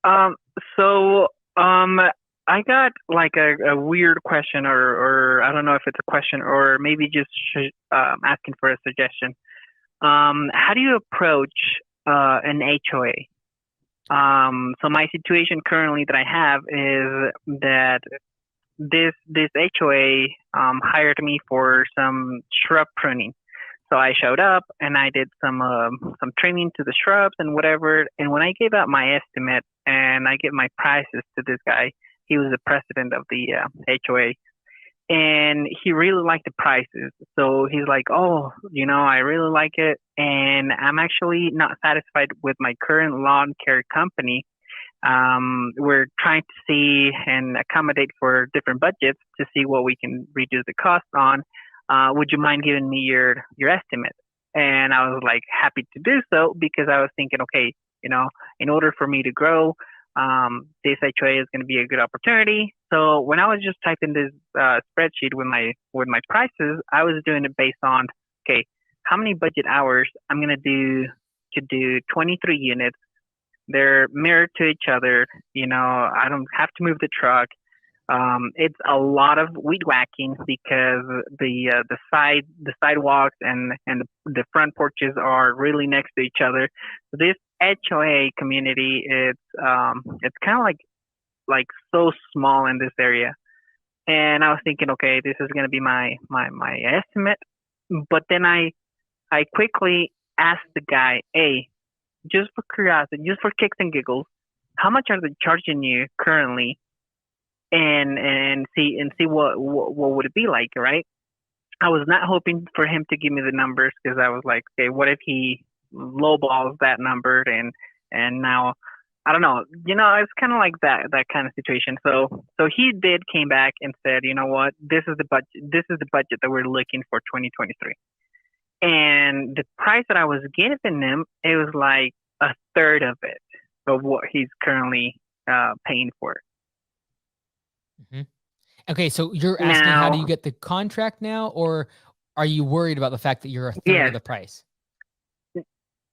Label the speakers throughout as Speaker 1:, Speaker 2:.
Speaker 1: Um, so, um, I got like a weird question, or I don't know if it's a question or maybe just asking for a suggestion. How do you approach an HOA? So my situation currently that I have is that this HOA hired me for some shrub pruning. So I showed up and I did some trimming to the shrubs and whatever. And when I gave out my estimate and I gave my prices to this guy, he was the president of the HOA, and he really liked the prices. So he's like, "Oh, I really like it, and I'm actually not satisfied with my current lawn care company. We're trying to see and accommodate for different budgets to see what we can reduce the cost on. Would you mind giving me your estimate?" And I was like happy to do so because I was thinking, okay, in order for me to grow, this HOA is going to be a good opportunity. So when I was just typing this spreadsheet with my prices, I was doing it based on, okay, how many budget hours I'm going to do 23 units. They're mirrored to each other. I don't have to move the truck. It's a lot of weed whacking because the sidewalks and the front porches are really next to each other. So this HOA community, it's kind of like so small in this area. And I was thinking, okay, this is gonna be my estimate. But then I quickly asked the guy, hey, just for curiosity, just for kicks and giggles, how much are they charging you currently? And see what would it be like, right? I was not hoping for him to give me the numbers because I was like, okay, what if he lowballs that number and now I don't know, it's kind of like that kind of situation. So he did came back and said, you know what, this is the budget that we're looking for 2023, and the price that I was giving him, it was like a third of it of what he's currently paying for.
Speaker 2: Mhm. Okay, so you're asking how do you
Speaker 1: Now,
Speaker 2: get the contract now, or are you worried about the fact that you're a third of
Speaker 1: yes,
Speaker 2: the price?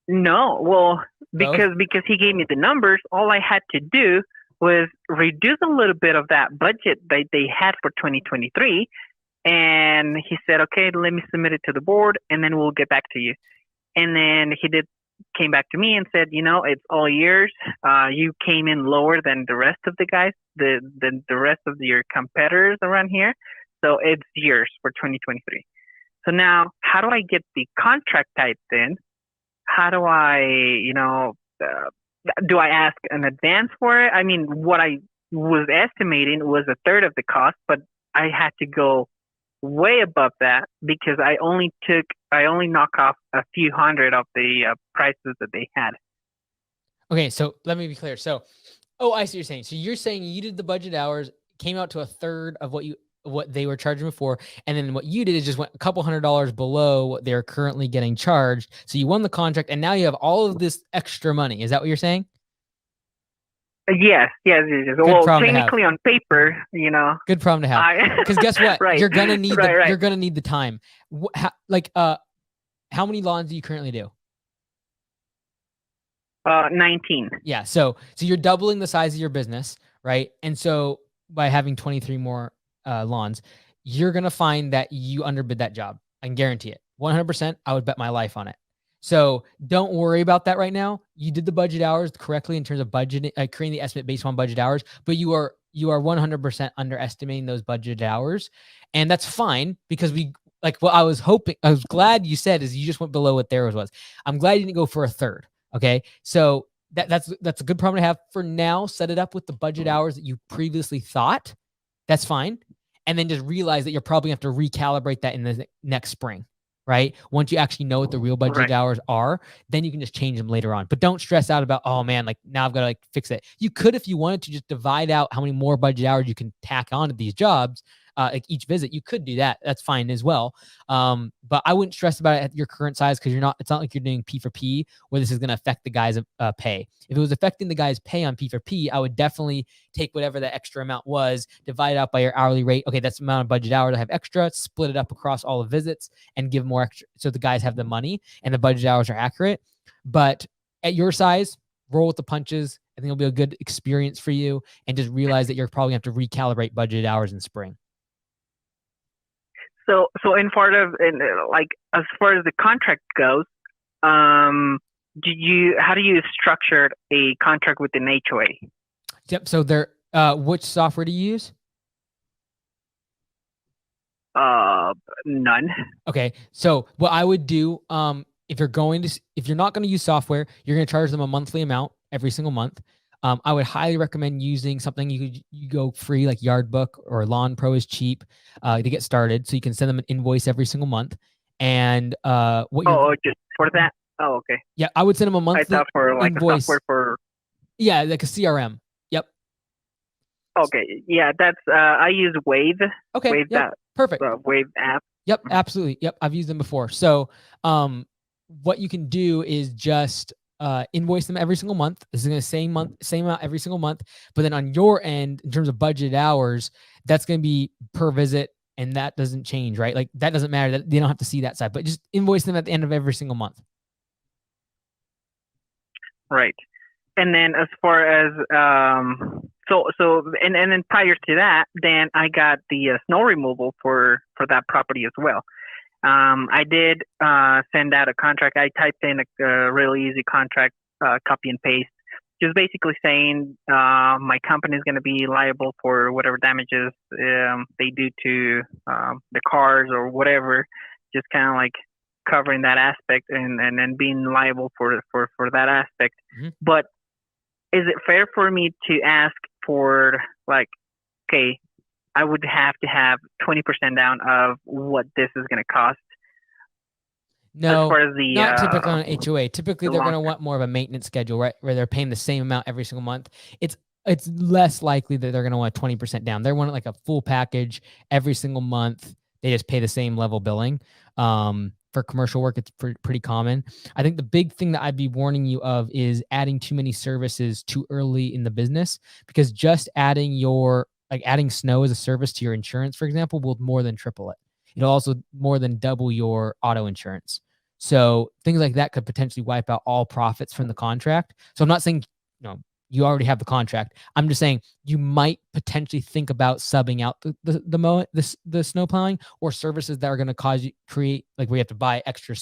Speaker 1: no, well,
Speaker 2: Both?
Speaker 1: because he gave me the numbers, all I had to do was reduce a little bit of that budget that they had for 2023, and he said, "Okay, let me submit it to the board, and then we'll get back to you." And then he did came back to me and said, "It's all yours. You came in lower than the rest of the guys, the rest of your competitors around here, so it's yours for 2023." So now, how do I get the contract typed in? How do I, do I ask an advance for it? I mean, what I was estimating was a third of the cost, but I had to go way above that because I only knock off a few hundred of the prices that they had.
Speaker 2: Okay, so let me be clear. So, oh, I see what you're saying. So you're saying you did the budget hours, came out to a third of what they were charging before, and then what you did is just went a couple $100 below what they're currently getting charged. So you won the contract, and now you have all of this extra money. Is that what you're saying?
Speaker 1: Yes, yes, yes, yes.
Speaker 2: Good
Speaker 1: Well,
Speaker 2: problem to have.
Speaker 1: technically on paper,
Speaker 2: Good problem to have.
Speaker 1: I
Speaker 2: Because guess what?
Speaker 1: right,
Speaker 2: You're
Speaker 1: right.
Speaker 2: gonna need the time. How many lawns do you currently do?
Speaker 1: 19.
Speaker 2: Yeah. So you're doubling the size of your business, right? And so by having 23 more lawns, you're gonna find that you underbid that job. I can guarantee it. 100%. I would bet my life on it. So don't worry about that right now. You did the budget hours correctly in terms of budgeting, creating the estimate based on budget hours, but you are 100% underestimating those budget hours, and that's fine because we like what I was glad you said is you just went below what theirs was. I'm glad you didn't go for a third. Okay, so that's a good problem to have for now. Set it up with the budget hours that you previously thought. That's fine, and then just realize that you're probably going to have to recalibrate that in the next spring, right? Once you actually know what the real budget
Speaker 1: Right.
Speaker 2: hours are, then you can just change them later on. But don't stress out about, oh man, like now I've got to like fix it. You could, if you wanted to, just divide out how many more budget hours you can tack on to these jobs, like each visit. You could do that. That's fine as well. But I wouldn't stress about it at your current size because you're not. It's not like you're doing P for P where this is going to affect the guy's pay. If it was affecting the guy's pay on P for P, I would definitely take whatever the extra amount was, divide it out by your hourly rate. Okay, that's the amount of budget hours I have extra. Split it up across all the visits and give more extra so the guys have the money and the budget hours are accurate. But at your size, roll with the punches. I think it'll be a good experience for you, and just realize that you're probably going to have to recalibrate budgeted hours in spring.
Speaker 1: So like as far as the contract goes, how do you structure a contract with an HOA?
Speaker 2: Yep. So which software do you use?
Speaker 1: None.
Speaker 2: Okay. So what I would do, if you're not going to use software, you're going to charge them a monthly amount every single month. I would highly recommend using something you go free, like Yardbook or Lawn Pro is cheap to get started. So you can send them an invoice every single month. And
Speaker 1: Just for that? Oh, okay.
Speaker 2: Yeah, I would send them a
Speaker 1: I
Speaker 2: monthly
Speaker 1: thought for like
Speaker 2: invoice.
Speaker 1: A software for.
Speaker 2: Yeah, like a CRM. Yep.
Speaker 1: Okay. Yeah, that's I use Wave.
Speaker 2: Okay.
Speaker 1: Wave
Speaker 2: Yep. Perfect.
Speaker 1: Wave app.
Speaker 2: Yep, absolutely. Yep, I've used them before. So, what you can do is just invoice them every single month. This is going to same amount every single month. But then on your end, in terms of budgeted hours, that's going to be per visit, and that doesn't change, right? Like that doesn't matter. That they don't have to see that side, but just invoice them at the end of every single month.
Speaker 1: Right. And then as far as and then prior to that, then I got the snow removal for that property as well. I did send out a contract. I typed in a really easy contract, copy and paste, just basically saying my company is going to be liable for whatever damages they do to the cars or whatever. Just kind of like covering that aspect and then being liable for that aspect.
Speaker 2: Mm-hmm.
Speaker 1: But is it fair for me to ask for like, okay, I would have to have 20% down of what this is going to cost?
Speaker 2: No,
Speaker 1: as far as
Speaker 2: not typically on an HOA. Typically, they're going to want more of a maintenance schedule, right, where they're paying the same amount every single month. It's less likely that they're going to want 20% down. They're wanting like a full package every single month. They just pay the same level billing. For commercial work, it's pretty common. I think the big thing that I'd be warning you of is adding too many services too early in the business, because just adding snow as a service to your insurance, for example, will more than triple it. It'll also more than double your auto insurance. So things like that could potentially wipe out all profits from the contract. So I'm not saying, you already have the contract. I'm just saying you might potentially think about subbing out the snow plowing or services that are going to create like where you have to buy extra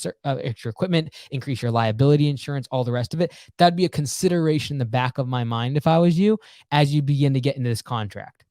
Speaker 2: equipment, increase your liability insurance, all the rest of it. That'd be a consideration in the back of my mind if I was you as you begin to get into this contract.